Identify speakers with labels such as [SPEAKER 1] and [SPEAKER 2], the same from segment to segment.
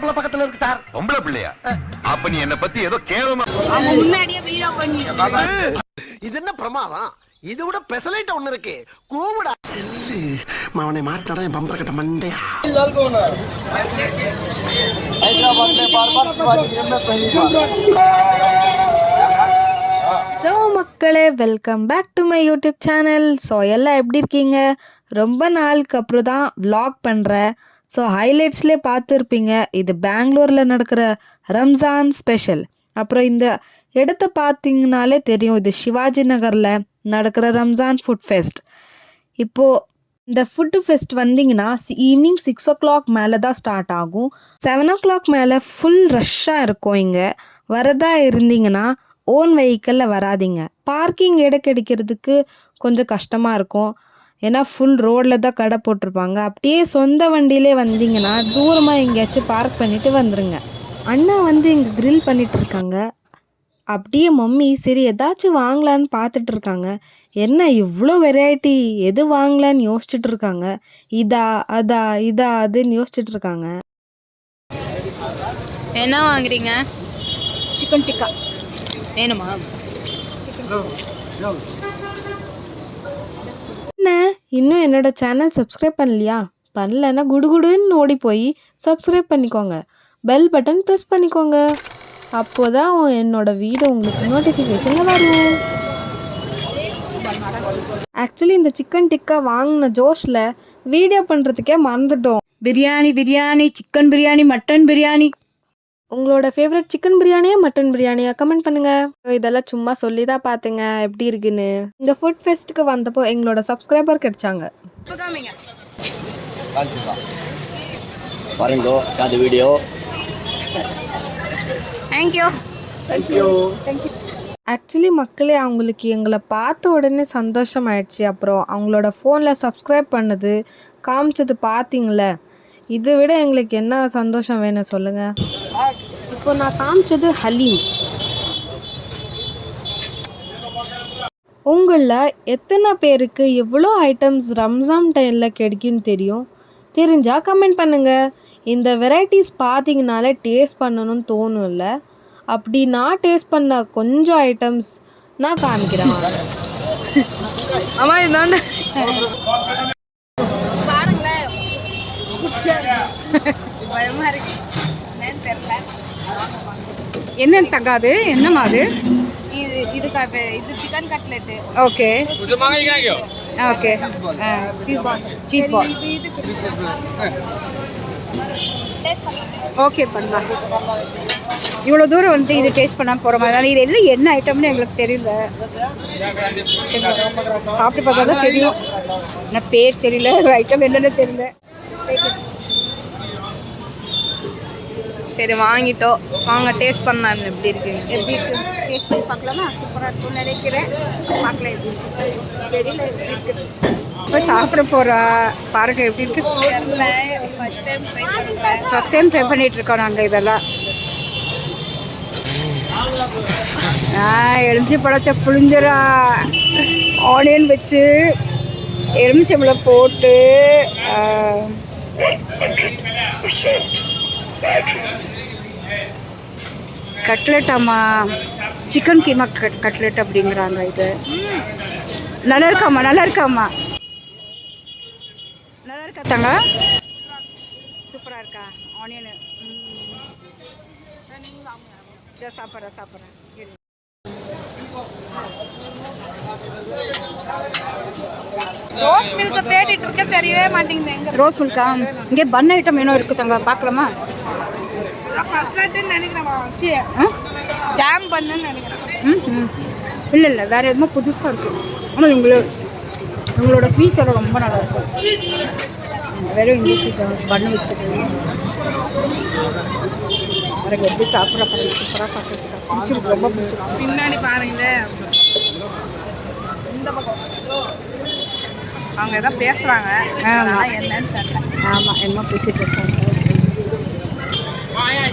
[SPEAKER 1] பிள்ளை பக்கத்துல இருக்கு சார்.
[SPEAKER 2] பொம்பளை பிள்ளையா? அப்ப நீ என்ன பத்தி ஏதோ கேவலமா
[SPEAKER 3] முன்னாடியே வீடியோ பண்ணி.
[SPEAKER 1] இது என்ன பிரமாதம்? இது விட பெசலைட் ஒண்ணு இருக்கு. கூவுடா. அவனை மாட்டாடா என் பம்பர கட்ட மண்டையா.
[SPEAKER 4] ஹலோ மக்களே, welcome back to my YouTube channel. So எல்லாம் எப்படி இருக்கீங்க? ரொம்ப நாளுக்கு அப்புறம் தான் vlog பண்ணுறேன். ஸோ ஹைலைட்ஸ்லேயே பார்த்துருப்பீங்க, இது பெங்களூரில் நடக்கிற ரம்ஜான் ஸ்பெஷல். அப்புறம் இந்த இடத்த பார்த்தீங்கனாலே தெரியும், இது சிவாஜி நகரில் நடக்கிற ரம்ஜான் ஃபுட் ஃபெஸ்ட். இப்போது இந்த ஃபுட்டு ஃபெஸ்ட் வந்தீங்கன்னா ஈவினிங் 6 o'clock மேலே தான் ஸ்டார்ட் ஆகும். 7 o'clock மேலே ஃபுல் ரஷ்ஷாக இருக்கும். இங்கே வரதா இருந்தீங்கன்னா ஓன் வெஹிக்கிளில் வராதிங்க. பார்க்கிங் இடம் கிடைக்கிறதுக்கு கொஞ்சம் கஷ்டமாக இருக்கும். ஏன்னா ஃபுல் ரோடில் தான் கடை போட்டிருப்பாங்க. அப்படியே சொந்த வண்டியிலே வந்தீங்கன்னா தூரமாக எங்கேயாச்சும் பார்க் பண்ணிவிட்டு வந்துடுங்க. அண்ணா வந்து இங்கே க்ரில் பண்ணிகிட்ருக்காங்க. அப்படியே மம்மி சரி ஏதாச்சும் வாங்கலான்னு பார்த்துட்டு இருக்காங்க. என்ன இவ்வளோ வெரைட்டி, எது வாங்கலான்னு யோசிச்சுட்டு இருக்காங்க. இதா அதா இதா அதுன்னு யோசிச்சுட்டு இருக்காங்க.
[SPEAKER 3] என்ன வாங்குறீங்க? சிக்கன் டிக்கா வேணுமா?
[SPEAKER 4] என்ன இன்னும் என்னோட சேனல் சப்ஸ்கிரைப் பண்ணலையா? பண்ணலைன்னா குடுகுடுன்னு ஓடி போய் சப்ஸ்கிரைப் பண்ணிக்கோங்க. பெல் பட்டன் ப்ரெஸ் பண்ணிக்கோங்க. அப்போதான் என்னோட வீடியோ உங்களுக்கு நோட்டிஃபிகேஷனில் வரும். ஆக்சுவலி இந்த சிக்கன் டிக்கா வாங்கின ஜோஷில் வீடியோ பண்ணுறதுக்கே மறந்துட்டோம்.
[SPEAKER 3] Biryani, chicken biryani, mutton biryani.
[SPEAKER 4] உங்களோட ஃபேவரட் சிக்கன் பிரியாணியா மட்டன் பிரியாணியா கமெண்ட் பண்ணுங்கள். இதெல்லாம் சும்மா சொல்லி தான் பார்த்துங்க எப்படி இருக்குன்னு. இந்த ஃபுட் ஃபெஸ்ட்டுக்கு வந்தப்போ எங்களோட சப்ஸ்கிரைபர் கிடைச்சாங்க.
[SPEAKER 1] பாருங்கோ அந்த வீடியோ.
[SPEAKER 3] தேங்க்யூ.
[SPEAKER 4] ஆக்சுவலி மக்களே, அவங்களுக்கு எங்களை பார்த்த உடனே சந்தோஷம் ஆயிடுச்சு. அப்புறம் அவங்களோட ஃபோனில் சப்ஸ்கிரைப் பண்ணது காமிச்சது பார்த்தீங்களே, இதை விட எங்களுக்கு என்ன சந்தோஷம் வேணும் சொல்லுங்கள். இப்போ நான் காமிச்சது ஹலீம். உங்களில் எத்தனை பேருக்கு எவ்வளோ ஐட்டம்ஸ் ரம்ஜான் டைமில் கிடைக்குன்னு தெரிஞ்சால் கமெண்ட் பண்ணுங்கள். இந்த வெரைட்டிஸ் பார்த்தீங்கனாலே டேஸ்ட் பண்ணணும்னு தோணும்ல. அப்படி நான் டேஸ்ட் பண்ண கொஞ்சம் ஐட்டம்ஸ் நான் காமிக்கிறேன்.
[SPEAKER 3] அம்மா இதாண்ட பாருங்களேன், பயமா இருக்கு. தெரியல
[SPEAKER 5] என்ன தங்காது, என்னம்மா அது?
[SPEAKER 3] இது chicken cutlet.
[SPEAKER 5] Okay okay. Cheese ball. Okay பண்ணலாம். இவ்வளோ தூரம் வந்துட்டு இது டேஸ்ட் பண்ண போகிற மாதிரி. இது எல்லாம் என்ன ஐட்டம்னு எங்களுக்கு தெரியல. சாப்பிட்டு பார்த்தா தான் தெரியும். ஆனால் பேர் தெரியல, ஐட்டம் என்னென்னு தெரியல.
[SPEAKER 3] சரி வாங்கிட்டோம், வாங்க டேஸ்ட் பண்ணலாம். எப்படி இருக்கு
[SPEAKER 5] டேஸ்ட் பண்ணி பார்க்கலாமா? சூப்பராக இருக்கும்னு நினைக்கிறேன். பார்க்கலாம் எப்படி இருக்கு தெரியல. எப்படி இருக்குது இப்போ சாப்பிட போகிறா பாருங்க எப்படி இருக்கு. ஃபஸ்ட் டைம் ட்ரை பண்ணிகிட்ருக்கோம் நாங்கள் இதெல்லாம். எலுமிச்சை பழத்தை புளிஞ்சிரா ஆனியன் வச்சு எலுமிச்சம்பழம் போட்டு கட்லெட்டாம்மா, சிக்கன் கீமா கட்லெட் அப்படிங்கிறாங்க. இது நல்லா இருக்காம்மா, நல்லா இருக்காம்மா, நல்லா இருக்காத்தாங்க. சூப்பராக இருக்கா ஆனியனு? சாப்பிட்றேன்.
[SPEAKER 3] ரோஸ் மில்க் தேடிட்டு இருக்க, தெரியவே மாட்டேங்குது.
[SPEAKER 5] ரோஸ் மில்கா? இங்கே பன் ஐட்டம் இன்னும் இருக்குது தங்க, பார்க்கலாமா?
[SPEAKER 3] ஜாம் பண்ணுன்னு நினைக்கிறேன்.
[SPEAKER 5] இல்லை வேறு எதுவுமே புதுசாக இருக்குது. ஆனால் உங்களோட ஸ்வீட்ஸ் எல்லாம் ரொம்ப நல்லாயிருக்கும். வெறும் இந்த ஸ்வீட் பண்ணி வச்சுருக்கேன். எனக்கு எப்படி சாப்பிட்ற பாருங்க, சூப்பராக சாப்பிட்ருக்கேன். பிடிச்சிருக்கு, ரொம்ப பிடிச்சிருக்கு.
[SPEAKER 3] பின்னாடி பாருங்களே, இந்த பக்கம் அவங்க எதாவது பேசுகிறாங்க. என்னன்னு தெரியல.
[SPEAKER 5] ஆமாம், என்ன பேசிகிட்டு இருக்காங்க.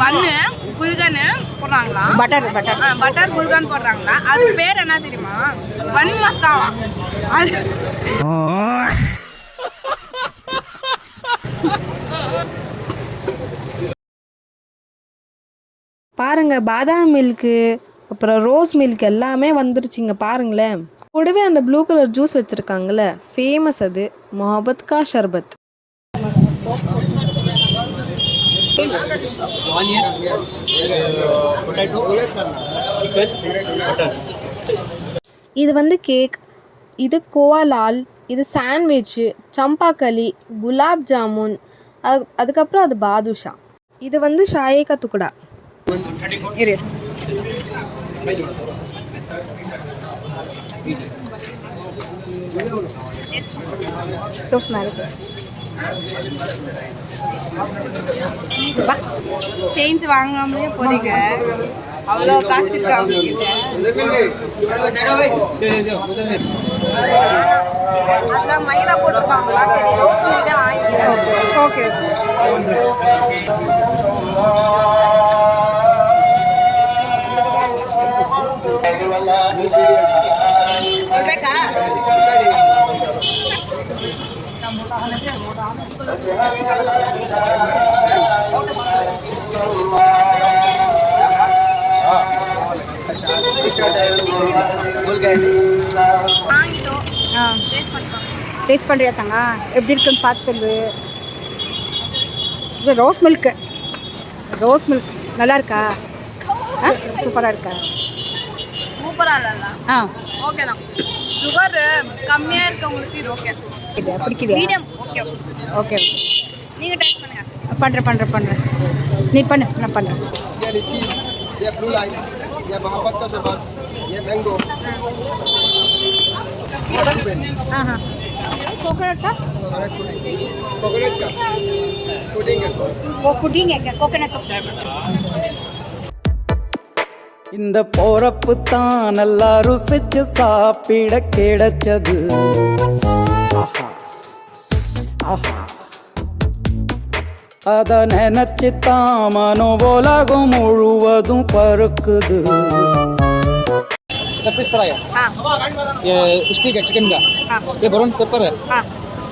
[SPEAKER 3] பண்ணு குல்கன்னு போடுறாங்களா? பட்டர் குல்கன் போடுறாங்களா? அது பேர் என்ன தெரியுமா? பன் மசாலா. அது
[SPEAKER 4] பாருங்கள் பாதாம் மில்க்கு அப்புறம் ரோஸ் மில்க் எல்லாமே வந்துருச்சுங்க பாருங்களேன். கூடவே அந்த ப்ளூ கலர் ஜூஸ் வச்சுருக்காங்கல்ல, ஃபேமஸ் அது மொஹபத் கா ஷர்பத். இது வந்து கேக், இது கோவா லால், இது சாண்ட்விட்சு, சம்பாக்களி, குலாப் ஜாமுன், அதுக்கப்புறம் அது பாதுஷா. இது வந்து ஷாயே கா துக்குடா.
[SPEAKER 5] இரு டோஸ்ட் மேலே
[SPEAKER 3] சேஞ்ச் வாங்காமலே போறீங்க, அவ்வளோ காசு இருக்கு அவங்ககிட்ட. அதில் மைதா போட்டிருப்பாங்களா? சரி ரோஸ் மில்க் தான் வாங்கிக்கிறேன்.
[SPEAKER 5] ஓகே
[SPEAKER 3] ஓகேக்கா. வாங்கிட்டோம். டேஸ்ட் பண்ணிட்டோம்.
[SPEAKER 5] டேஸ்ட் பண்ணுறியா தாங்க? எப்படி இருக்குன்னு பார்த்து சொல்லு. இது ரோஸ் மில்க் நல்லா இருக்கா? சூப்பராக இருக்கா?
[SPEAKER 3] சூப்பராக இல்லைல்ல? ஓகே தான். சுகர் கம்மியாக இருக்கவங்களுக்கு இது ஓகே.
[SPEAKER 5] பிடிக்குது.
[SPEAKER 3] Medium okay.
[SPEAKER 5] ஓகே
[SPEAKER 3] நீங்கள் டேஸ்ட் பண்ணுங்கள்.
[SPEAKER 5] பண்ணுறேன். நீ பண்ணு, நான் பண்ணுறேன்.
[SPEAKER 1] ये लीची, ये ब्लू लाइम, ये मोहब्बत का शरबत, ये मैंगो, ये ब्लूबेरी,
[SPEAKER 5] कोकोनट का
[SPEAKER 1] कोकोनट का पुडिंग है।
[SPEAKER 5] वो पुडिंग है क्या? कोकोनट का
[SPEAKER 6] இந்த போறப்பு தான் நல்லா ருசிச்சு சாப்பிட கிடைச்சது. ஆஹா ஆஹா அத நினைச்சுத்தான் மனோ உலகம் முழுவதும் பருக்குது.
[SPEAKER 7] किस तरह है? ये स्टिक है चिकन का। ये ब्राउन पेपर है।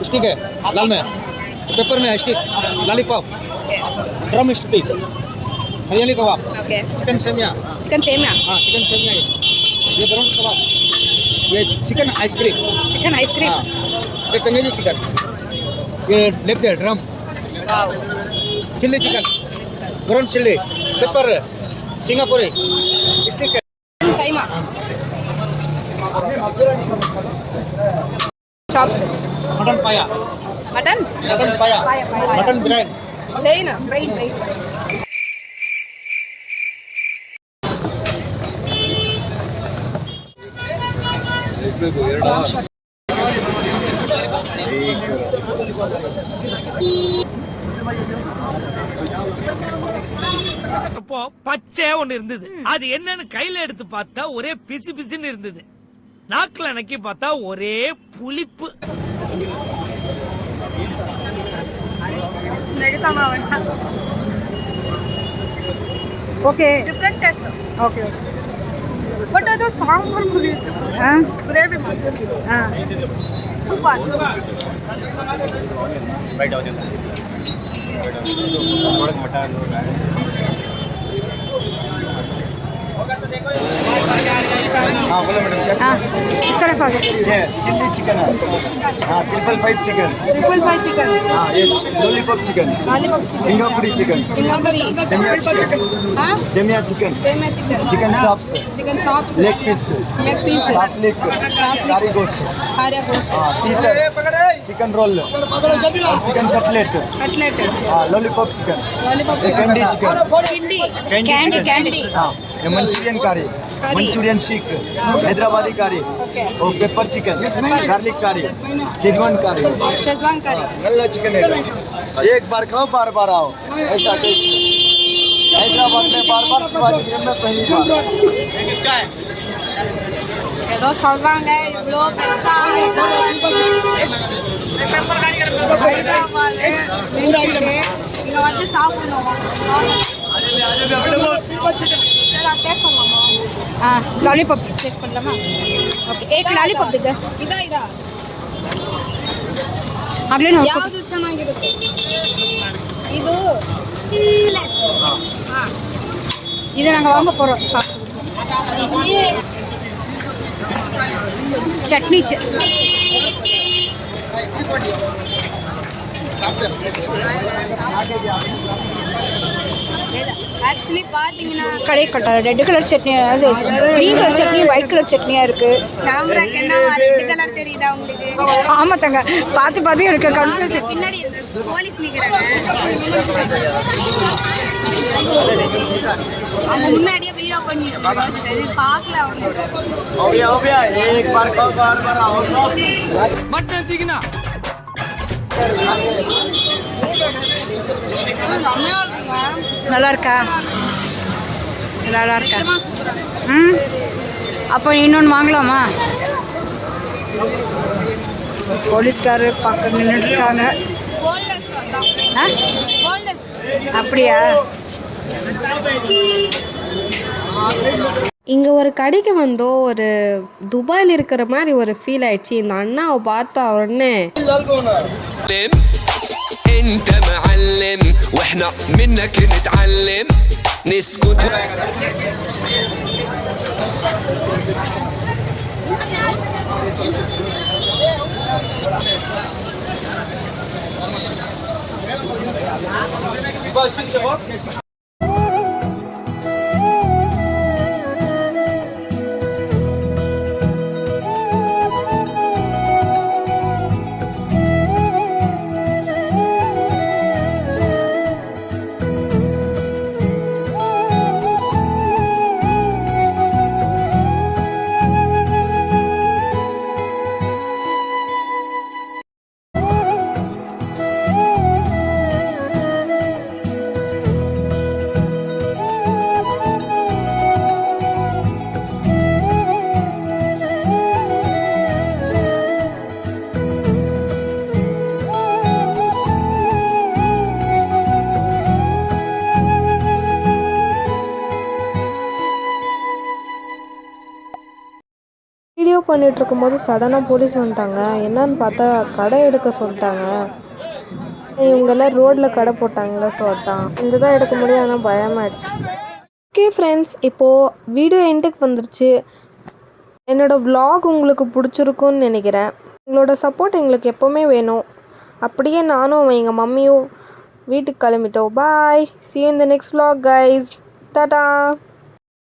[SPEAKER 7] स्टिक है लाल में, पेपर में स्टिक, लॉलीपॉप, ड्रम स्टिक, हरियाली कबाब, चिकन सेमिया।
[SPEAKER 5] चिकन सेमिया।
[SPEAKER 7] हाँ चिकन सेमिया है। ये ब्राउन कबाब, ये चिकन आइसक्रीम। हाँ ये चंगेजी चिकन, ये लेग है drum, chilli chicken, brown chilli, paper, सिंगापुरी, स्टिक है।
[SPEAKER 3] கைமா चॉप्स,
[SPEAKER 7] मटन पाया,
[SPEAKER 3] मटन
[SPEAKER 7] पाया, मटन ब्रेड,
[SPEAKER 3] प्लेन
[SPEAKER 8] அப்போ பச்சையா ஒண்ணு இருந்தது, அது என்னன்னு கையில எடுத்து பார்த்தா ஒரே பிசு பிசுன்னு இருந்தது. நாக்குல நக்கி பார்த்தா ஒரே புளிப்பு.
[SPEAKER 5] Okay
[SPEAKER 3] different taste.
[SPEAKER 5] Okay
[SPEAKER 3] but அது சாம்பார் புரியுது. கிரேவி மாதிரி. சூப்பர்.
[SPEAKER 7] ரைட் ஆகுது हाँ बोलो मैडम क्या?
[SPEAKER 5] इस तरफ आ जाओ।
[SPEAKER 7] ये चिल्ली चिकन है। हाँ ट्रिपल फाइव चिकन। हाँ ये लॉलीपॉप चिकन, सिंगापुरी चिकन, सेमिया chicken, chicken chops, leg piece, shashlik, curry गोश्त, चिकन रोल, चिकन कटलेट, हाँ lollipop chicken, candy chicken, candy, हाँ ये मंचूरियन कारी, मंचूरियन शीक, हैदराबादी कारी, और pepper chicken, garlic curry, Schezwan curry, नल्ला चिकन है। एक बार खाओ बार बार आओ, ऐसा टेस्ट। हैदराबाद में बार बार, शिवाजी फिल्म में पहली बार।
[SPEAKER 3] ஏதோ சொல்றாங்க இவ்வளோ பெருசா ஹைதராபாத் இங்க வந்து சாப்பிடணும்.
[SPEAKER 5] लॉलीपॉप टेस्ट பண்ணலாமா? ஓகே एक लॉलीपॉप दे
[SPEAKER 3] இதா
[SPEAKER 5] ಆಗ್ಲೇ ನಾವು
[SPEAKER 3] ಯಾವುದು ಚೆನ್ನಾಗಿರುತ್ತೆ? ಇದು
[SPEAKER 5] இதை நாங்கள் வாங்க போகிறோம். சட்னி
[SPEAKER 3] ஆக்சுவலி பார்த்தீங்கன்னா
[SPEAKER 5] கடை கட்ட ரெட் கலர் சட்னி, அது க்ரீன் கலர் சட்னி, ஒயிட் கலர் சட்னியாக இருக்குது.
[SPEAKER 3] கேமராக்கு என்ன ரெட் கலர் தெரியுதா உங்களுக்கு?
[SPEAKER 5] ஆமாம் தங்க, பார்த்து பார்த்து எனக்கு கன்ஃபியூஸ்.
[SPEAKER 3] பின்னாடி போலீஸ் நிற்கிறாங்க, அவங்க முன்னாடியே வீடியோ பண்ணிட்டு சரி பார்க்கல.
[SPEAKER 8] மட்டன் சிக்கனா
[SPEAKER 5] நல்லா இருக்கா? நல்லா இருக்கா? ம், அப்போ இன்னொன்று வாங்கலாமா? போலீஸ்காரர் பக்கம் நின்றுட்டுருக்காங்க. அப்படியா?
[SPEAKER 4] இங்கே ஒரு கடைக்கு வந்தோம், ஒரு துபாயில் இருக்கிற மாதிரி ஒரு ஃபீல் ஆயிடுச்சு. இந்த அண்ணாவை பார்த்தா உடனே
[SPEAKER 9] انت معلم واحنا منك نتعلم نسكت.
[SPEAKER 4] வீடியோ பண்ணிகிட்டு இருக்கும்போது சடனாக போலீஸ் வந்துட்டாங்க. என்னன்னு பார்த்தா கடை எடுக்க சொல்லிட்டாங்க. இவங்கெல்லாம் ரோட்டில் கடை போட்டாங்களே, ஸோ அதான் கொஞ்சம் தான் எடுக்க முடியும், ஆனால் பயமாயிடுச்சு. ஓகே ஃப்ரெண்ட்ஸ், இப்போது வீடியோ எண்டுக்கு வந்துருச்சு. என்னோடய vlog உங்களுக்கு பிடிச்சிருக்குன்னு நினைக்கிறேன். உங்களோட சப்போர்ட் எங்களுக்கு எப்போவுமே வேணும். அப்படியே நானும் எங்கள் மம்மியும் வீட்டுக்கு கிளம்பிட்டோம். பாய், see you in the next vlog guys. Tata.